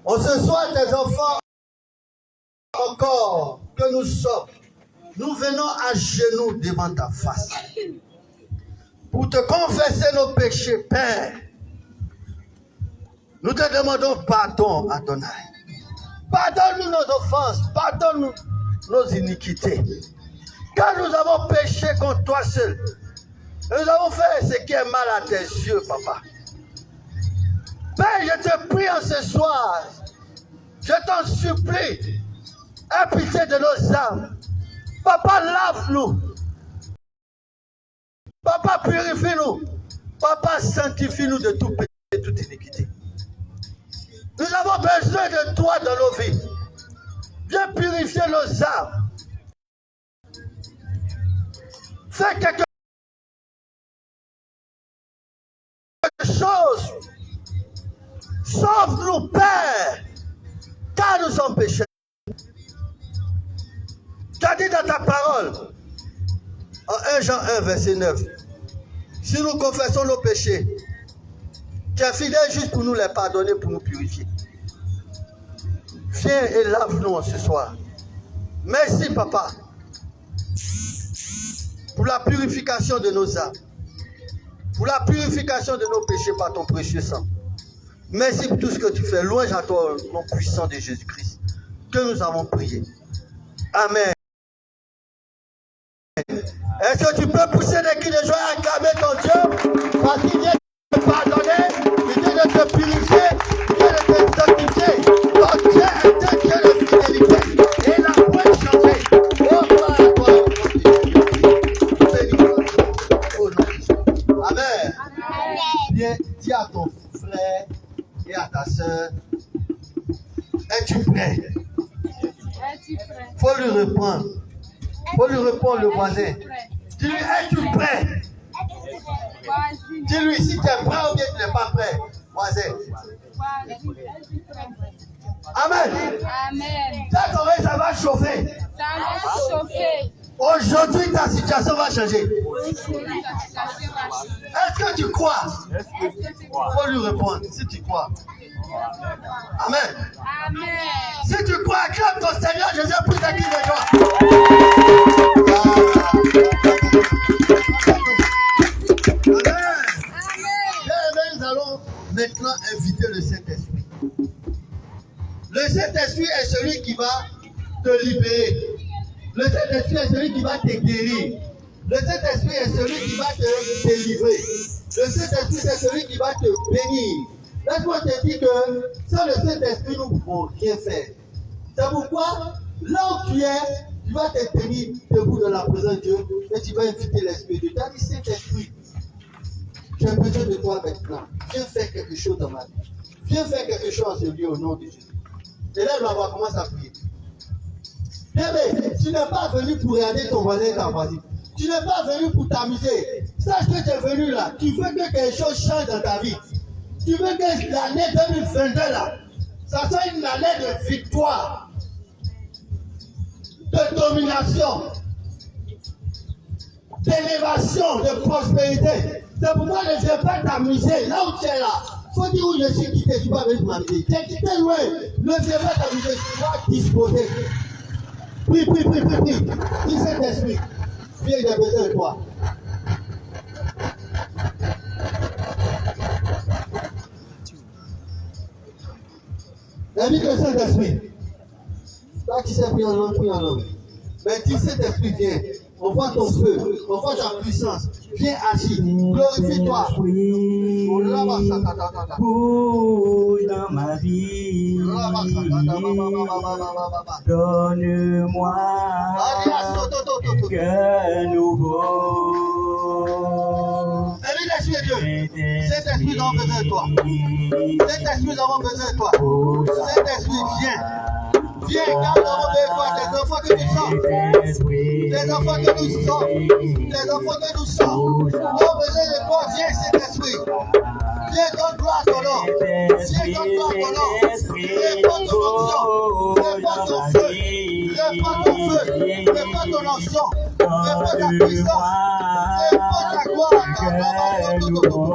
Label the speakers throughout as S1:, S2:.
S1: On se soit tes enfants encore que nous sommes. Nous venons à genoux devant ta face pour te confesser nos péchés, Père. Nous te demandons pardon, Adonai. Pardonne-nous nos offenses, pardonne-nous nos iniquités. Car nous avons péché contre toi seul. Nous avons fait ce qui est mal à tes yeux, Papa. Père, je te prie en ce soir, je t'en supplie, aie pitié de nos âmes. Papa, lave-nous. Papa, purifie-nous. Papa, sanctifie-nous de tout péché et toute iniquité. Nous avons besoin de toi dans nos vies. Viens purifier nos âmes. Fais quelque chose. Sauve-nous, Père, car nous sommes pécheurs. Tu as dit dans ta parole, en 1 Jean 1, verset 9, si nous confessons nos péchés, tu es fidèle juste pour nous les pardonner, pour nous purifier. Viens et lave-nous ce soir. Merci, Papa, pour la purification de nos âmes, pour la purification de nos péchés par ton précieux sang. Merci pour tout ce que tu fais. Louange à toi, nom puissant de Jésus-Christ, que nous avons prié. Amen. Est-ce que tu peux pousser des cris de joie et acclamer ton Dieu parce qu'il vient de te pardonner, il vient de te purifier, il vient de te sanctifier. Ton Dieu est un Dieu de fidélité et il a point changé. Oh, gloire à toi, oh non. Amen. Viens, dis à ton frère et à ta soeur, es-tu prêt? Faut lui répondre. Faut lui répondre le voisin. Dis-lui, es-tu prêt? Dis-lui si tu es prêt ou bien tu n'es pas prêt. Voisin. Amen.
S2: Amen.
S1: Ta oreille, ça va chauffer.
S2: Ça va chauffer.
S1: Aujourd'hui, ta situation va changer. Est-ce que tu crois? Faut lui répondre si tu crois. Amen.
S2: Amen.
S1: Si tu crois, acclame ton Seigneur Jésus pour ta cri de joie. Amen. Nous allons maintenant inviter le Saint-Esprit. Le Saint-Esprit est celui qui va te libérer. Le Saint-Esprit est celui qui va te guérir. Le Saint-Esprit est celui qui va te délivrer. Le Saint-Esprit est celui qui va te bénir. Laisse-moi te dire que sans le Saint-Esprit, nous ne pouvons rien faire. C'est pourquoi, là où tu es, tu vas te tenir debout dans la présence de Dieu et tu vas inviter l'Esprit de Dieu. Tu as dit, Saint-Esprit, j'ai besoin de toi maintenant. Viens faire quelque chose dans ma vie. Viens faire quelque chose en ce lieu au nom de Jésus. Et là, on va commencer à prier. Bébé, tu n'es pas venu pour regarder ton voisin et ta voisine. Tu n'es pas venu pour t'amuser. Sache que tu es venu là. Tu veux que quelque chose change dans ta vie. Tu veux que l'année 2022 là, ça soit une année de victoire, de domination, d'élévation, de prospérité. C'est pourquoi ne viens pas t'amuser. Là où tu es là, il faut dire où je suis quitté, tu vas venir m'amuser. Tu es quitté loin, ne viens pas t'amuser, tu vas disposer. Prie. Dis Saint-Esprit, viens, j'ai besoin de toi. Invite le Saint-Esprit. Toi qui sais prier en langue, prie en langue. Mais dis Saint-Esprit, viens. On voit ton feu, on voit ta puissance. Viens assis, glorifie-toi.
S3: Bouge dans ma vie. Donne-moi un cœur nouveau.
S1: Saint-Esprit, nous avons besoin de toi. Saint-Esprit, nous avons besoin de toi. Saint-Esprit, viens. Viens, car nous avons besoin des enfants que nous sommes. Des enfants que nous sommes. Des enfants que nous sommes. Nous avons besoin de toi. Viens, Saint-Esprit. Viens, donne gloire à ton nom. Viens, donne gloire à ton nom. Réponds ton onction. Réponds ton feu. Réponds ton feu. Réponds ton onction. Réponds ta puissance. Réponds ta gloire.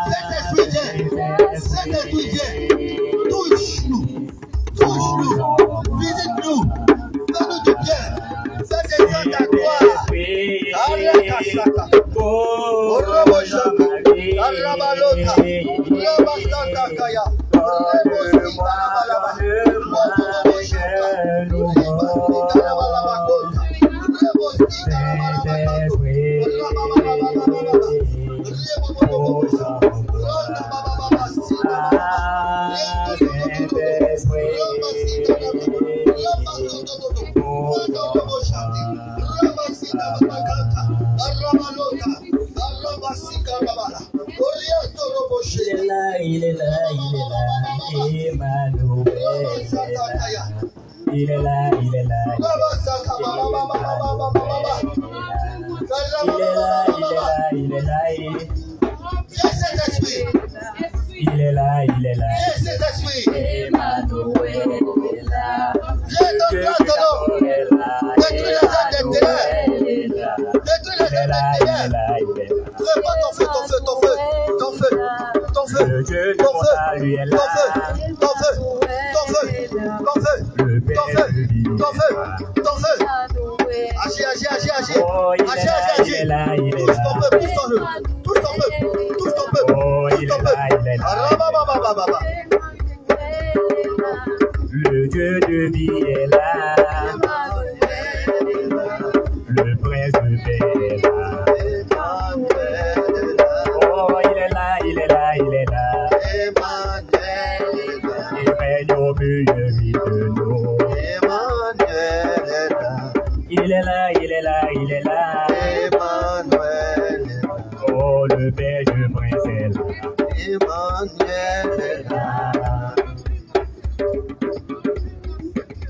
S1: Saint-Esprit, viens. Saint-Esprit, viens. Touche-nous. Touche-nous. Visite-nous. Fais-nous du bien. Fais descendre ta gloire.
S3: Il est là, Emmanuel. Il est là,
S1: Viens, Saint-Esprit.
S3: Il est là,
S1: Viens, Saint-Esprit.
S3: Emmanuel est là.
S1: Viens, donne-toi ton nom. Détruis les œuvres des ténèbres. Détruis les œuvres des ténèbres. Réponds ton feu, ton feu, ton feu, ton feu, ton feu, ton feu, ton feu, ton feu, ton feu, ton feu, ton feu, ton feu, ton feu. Agis. Agis. Touche ton peuple, touche ton peuple, touche ton peuple, touche ton peuple, touche ton peuple.
S3: Le Dieu de vie est là. Le prince de paix est là. Oh, il est là. Il règne au milieu de nous. Il est là. Oh, le père du prince est là.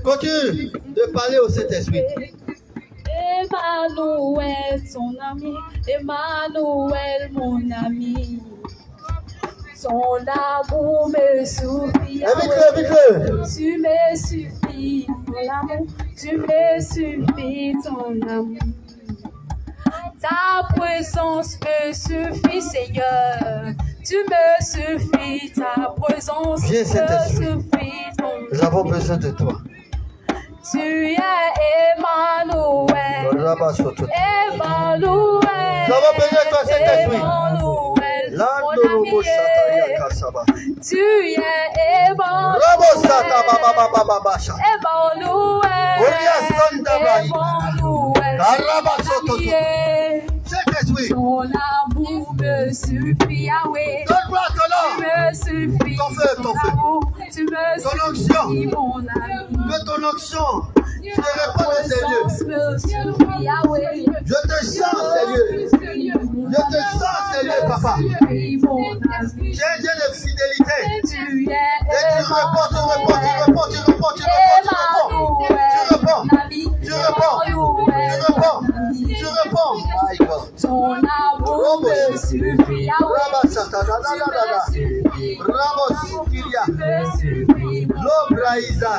S1: Continue de parler au Saint-Esprit.
S2: Emmanuel, son ami. Emmanuel, mon ami. Son amour me suffit.
S1: Invite-le.
S2: Tu me suffis, ton amour. Tu me suffis, ton amour. Ta présence me suffit, Seigneur. Tu me suffis, ta présence me
S1: Viens, Saint-Esprit.
S2: suffit, ton amour.
S1: Nous avons besoin de toi.
S2: Tu es Emmanuel. Emmanuel.
S1: Nous avons besoin de toi, Saint-Esprit.
S2: Emmanuel.
S1: Lando
S2: Mon
S1: Robo
S2: ami.
S1: Shataya Kasaba.
S2: Tu es Emmanuel.
S1: Robo Sata Baba Basha.
S2: Emmanuel.
S1: Oria Sonda Bari.
S2: Emmanuel.
S1: Karaba Soto.
S2: Ami.
S1: Saint-Esprit.
S2: Ton amour me suffit, Yahweh.
S1: Donne-moi ton
S2: Tu
S1: nom.
S2: me suffis.
S1: Ton feu, ton feu.
S2: amour. Tu me
S1: Ton onction.
S2: suffis, mon ami.
S1: Que ton onction se répande dans ces lieux. Je te sens, Seigneur. Je te sens, Seigneur, papa. Tu es Dieu de fidélité. Et tu réponds. My God.
S2: Ton amour me suffit,
S1: Lobraïza,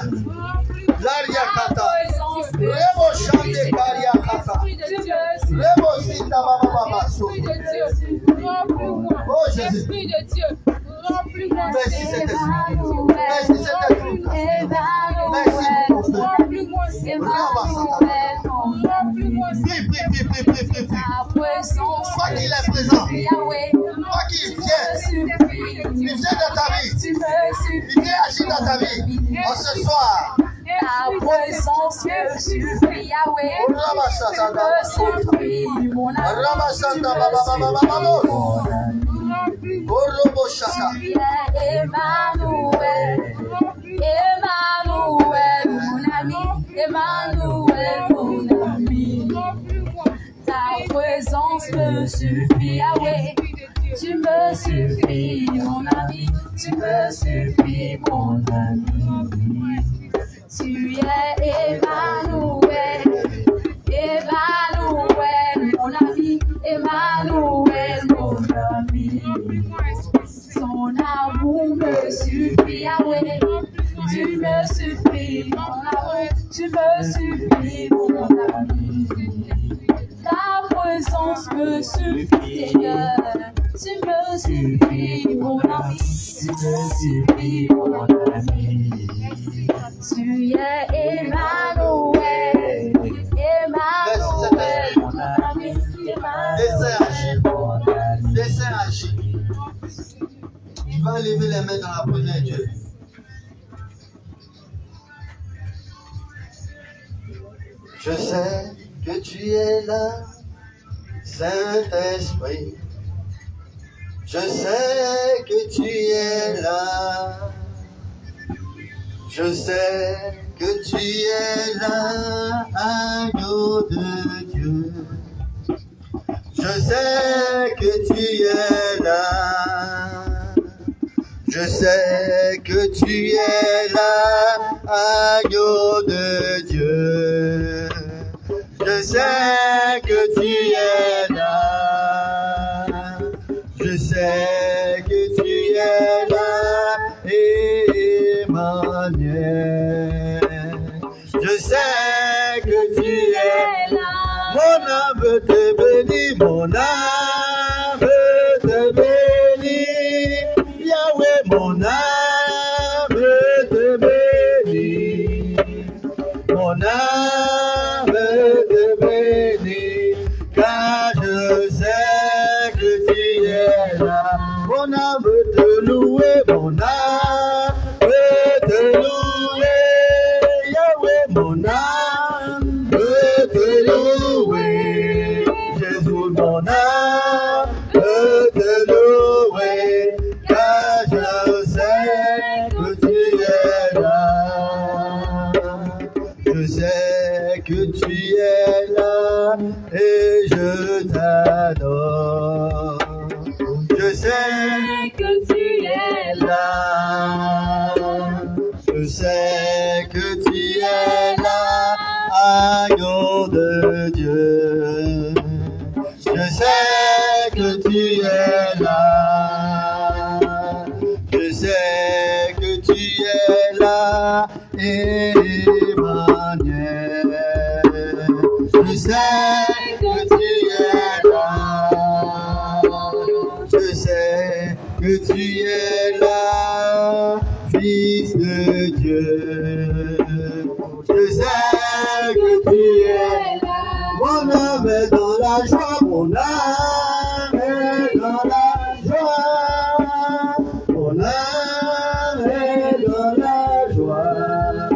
S1: Laria Kata, Remo Chante Karia Kata, Remo Sinda Baba So. Oh Jésus. Merci Saint-Esprit. Merci Saint-Esprit. Merci pour ton feu. Prie. Quoi qu'il est présent, quoi qu'il vienne, il vient dans ta vie, il vient agir dans ta vie. En ce soir,
S2: ta présence me suffit, Yahweh. Me suffit, mon amour. Tu es Emmanuel, Emmanuel, mon ami, Emmanuel, mon ami. Ta présence me suffit, Yahweh. Tu me suffis, mon ami, tu me suffis, mon ami. Tu es Emmanuel, Emmanuel, mon ami, Emmanuel, mon ami. Son amour me suffit, Yahweh. Tu me suffis, mon amour, tu me suffis, mon ami. Ta présence me suffit, Seigneur. Tu me suffis, mon ami, tu me suffis, mon ami. Tu es Emmanuel, Emmanuel, mon ami, Emmanuel, mon ami.
S1: Laissez agir. Tu vas lever les mains dans la présence de Dieu. Je sais que tu es là, Saint-Esprit. Je sais que tu es là. Je sais que tu es là, agneau de Dieu. Je sais que tu es là. Je sais que tu es là, agneau de Dieu. Je sais que tu es là. Je sais que tu es là, Emmanuel. Je sais que tu es là. Mon âme te bénit, mon âme te bénit. Yahweh, mon âme te bénit. Mon âme te bénit, car je sais que tu es là. Mon âme te loue, mon âme te loue. Yahweh, mon âme te loue. Jésus, mon âme te loue, car je sais que tu es là. Je sais que tu es là et je t'adore. Je sais que tu es là. Je sais que tu es là, agneau de Dieu. Je sais que tu es là. Je sais que tu es là, Emmanuel. Je sais que tu es là. Je sais que tu es là, Fils de Dieu. Je sais que tu es là. Mon âme est dans la joie, mon âme est dans la joie. Mon âme est dans la joie.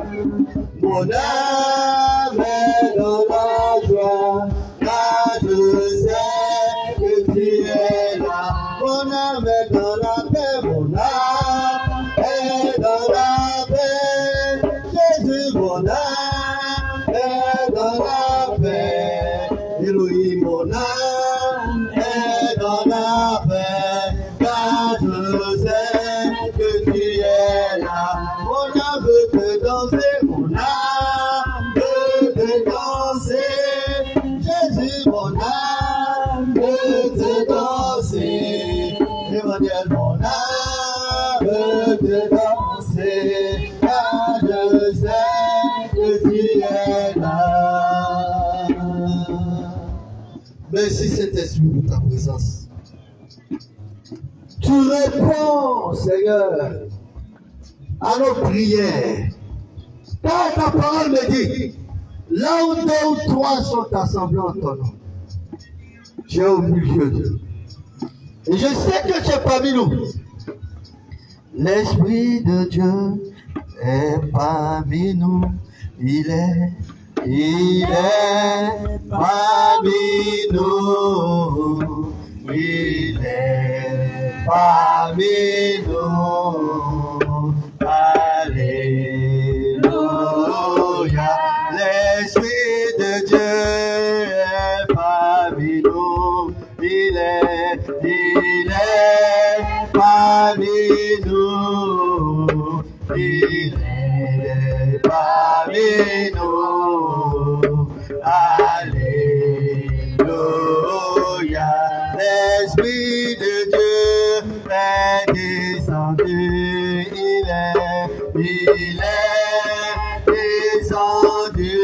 S1: Mon âme est dans la joie. Car je sais que tu es là. Mon âme est dans la paix, mon âme est dans la paix. Jésus, mon âme est dans la paix. Elohim, mon âme est dans la paix. Car je sais que tu es là. Mon âme veut te danser, mon âme veut te danser. Jésus, mon âme veut te danser. Emmanuel, mon âme veut te danser. Car je sais que tu es là. Merci Saint-Esprit pour ta présence. Tu réponds, Seigneur, à nos prières. Car ta parole me dit, Là où 2 ou 3 sont assemblés en ton nom, tu es au milieu d'eux. Et je sais que tu es parmi nous. L'Esprit de Dieu est parmi nous. Il est parmi nous. Il est parmi nous. Alléluia. L'Esprit de Dieu est parmi nous. Il est parmi nous. Il est parmi nous. Alléluia. L'Esprit de Dieu est descendu. Il est descendu.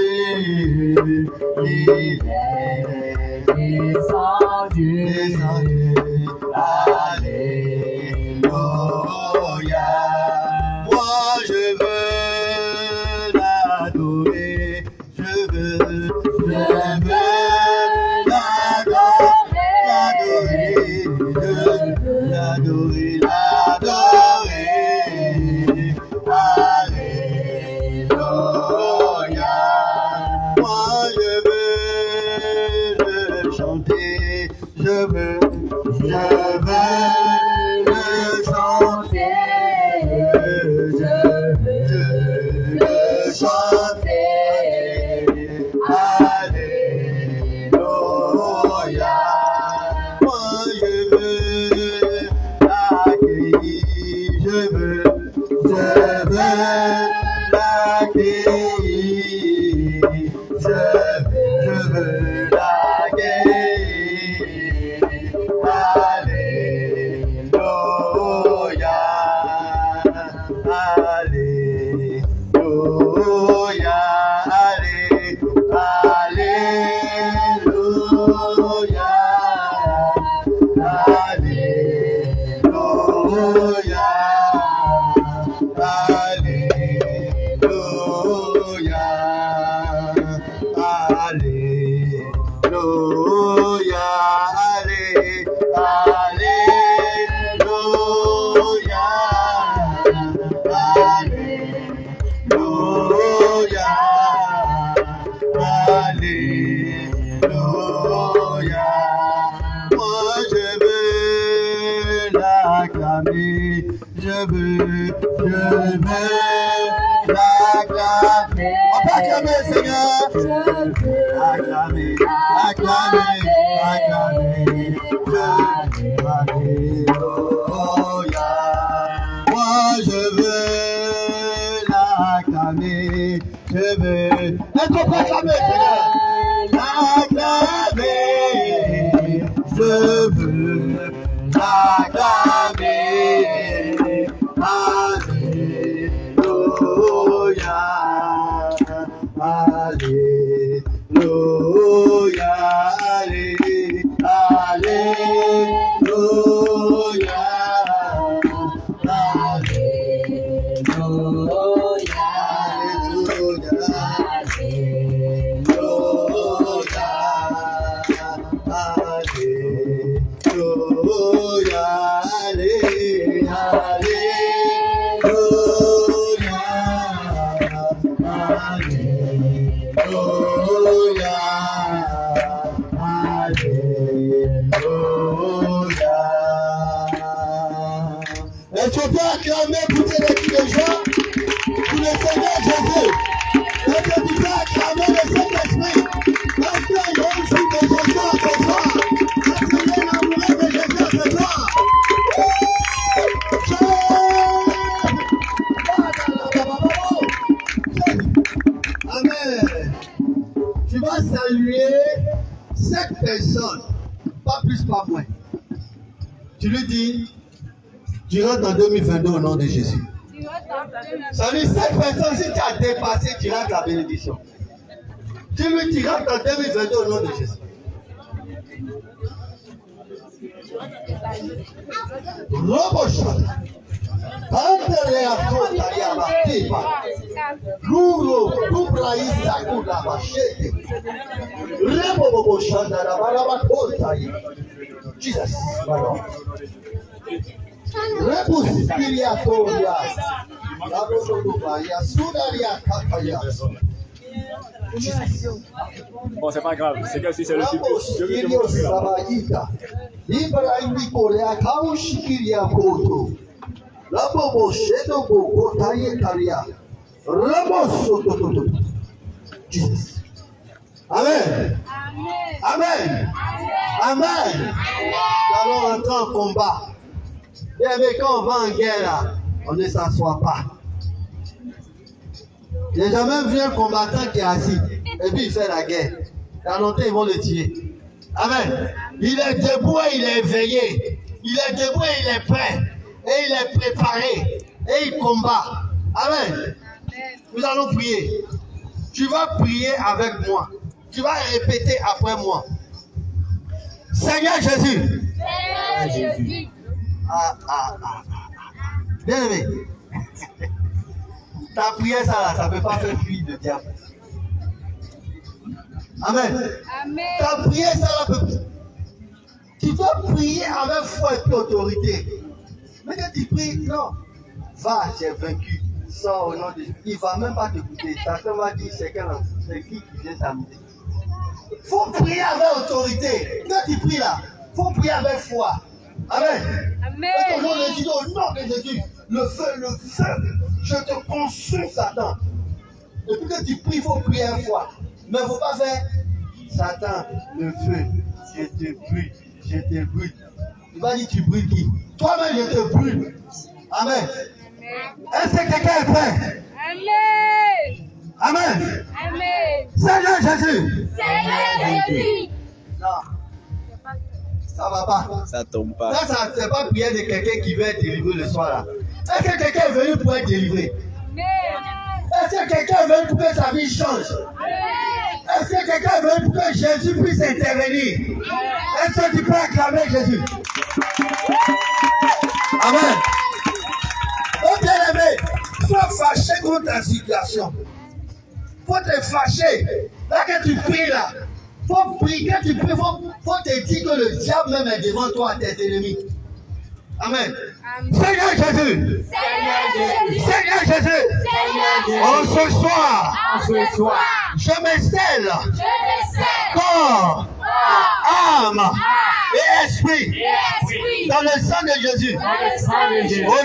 S1: Il est descendu. Alléluia. Moi je veux l'adorer. Je veux l'adorer. Alléluia. Moi je veux le chanter. Je veux le chanter. Je veux le chanter. Alléluia. Moi je veux l'accueillir. Je veux l'accueillir. Je veux l'accueillir. Alléluia. Alléluia. Alléluia. Alléluia. Je veux l'acclamer. On peut acclamer, Seigneur. Acclamer. Alléluia. Moi, je veux l'acclamer. Je veux. Est-ce qu'on peut acclamer, Seigneur? L'acclamer. Je veux l'acclamer. Alléluia. Alléluia. Alléluia. Est-ce qu'on peut acclamer pour ces équipes de joie pour le Seigneur Jésus? Est-ce que tu peux acclamer le Saint-Esprit? Parce qu'il y a une suite de Jésus en ce soir. Parce qu'il y a l'amour de Jésus en ce soir. Amen. Tu vas saluer cette personne, pas plus, pas moins. Tu lui dis, tu rentres en 2022 au nom de Jésus. Salut, cette personne, si tu as dépassé, tu rentres la bénédiction. Tu lui dis, rentres en 2022 au nom de Jésus. Roboshot. Luro, Dubla Isakula Machete. Rebobo Shandara Barabakota. Jesus, my Lord. Rebus Spiriatorias. Labodobaia, Sudaria Kapaya.
S3: Bon, c'est pas grave. C'est que si c'est le type
S1: Ramos
S3: de
S1: Kirios Sabaïta. Ibrahim Nicolea Kaushkiria Koto. Labobo Shedo Kotaye Karia. Ramos Sototo. Jesus. Amen. Amen. Amen. Nous allons entrer en combat. Bien, mais quand on va en guerre, là, on ne s'assoit pas. J'ai jamais vu un combattant qui est assis et puis il fait la guerre. Dans longtemps, ils vont le tuer. Amen. Il est debout et il est éveillé. Il est debout et il est prêt. Et il est préparé. Et il combat. Amen. Nous allons prier. Tu vas prier avec moi. Tu vas répéter après moi. Seigneur Jésus.
S2: Seigneur Jésus.
S1: Bien aimé. Ta prière, ça ne peut pas faire fuir le diable. Amen.
S2: Amen.
S1: Ta prière, ça peut. Tu dois prier avec foi et autorité. Mais quand tu pries, non. Va, j'ai vaincu. Sors au nom de Jésus. Il ne va même pas t'écouter. Satan va dire c'est qui vient t'amener. Il faut prier avec autorité. Quand tu pries là, il faut prier avec foi. Amen.
S2: Amen.
S1: Et ton nom le dit au nom de Jésus. Le feu, je te consume Satan. Et puis que tu pries, il faut prier avec foi. Mais il ne faut pas faire Satan, le feu, je te brûle. Il va dire tu brûles qui? Toi-même, je te brûle. Amen. Est-ce que quelqu'un est prêt?
S2: Amen.
S1: Amen.
S2: Amen.
S1: Seigneur Jésus.
S2: Seigneur Jésus.
S1: Non. Ça va pas.
S4: Ça tombe pas.
S1: Ça, c'est pas prière de quelqu'un qui veut être délivré le soir là. Est-ce que quelqu'un est venu pour être délivré?
S2: Amen.
S1: Est-ce que quelqu'un est venu pour que sa vie change?
S2: Amen.
S1: Est-ce que quelqu'un est venu pour que Jésus puisse intervenir? Est-ce que tu peux acclamer Jésus? Amen. Oh bien-aimé, sois fâché contre ta situation. Faut te fâcher. Là que tu pries là, faut prier. Quand tu pries, faut te dire que le diable même est devant toi, tes ennemis. Amen.
S2: Amen.
S1: Seigneur Jésus.
S2: Seigneur Jésus.
S1: Seigneur Jésus.
S2: Seigneur Jésus.
S1: En ce soir,
S2: En ce soir,
S1: je me scelle
S2: je me sers
S1: corps, âme et esprit
S2: l'esprit
S1: dans le sang de Jésus.
S2: dans le sang de Jésus.
S1: Au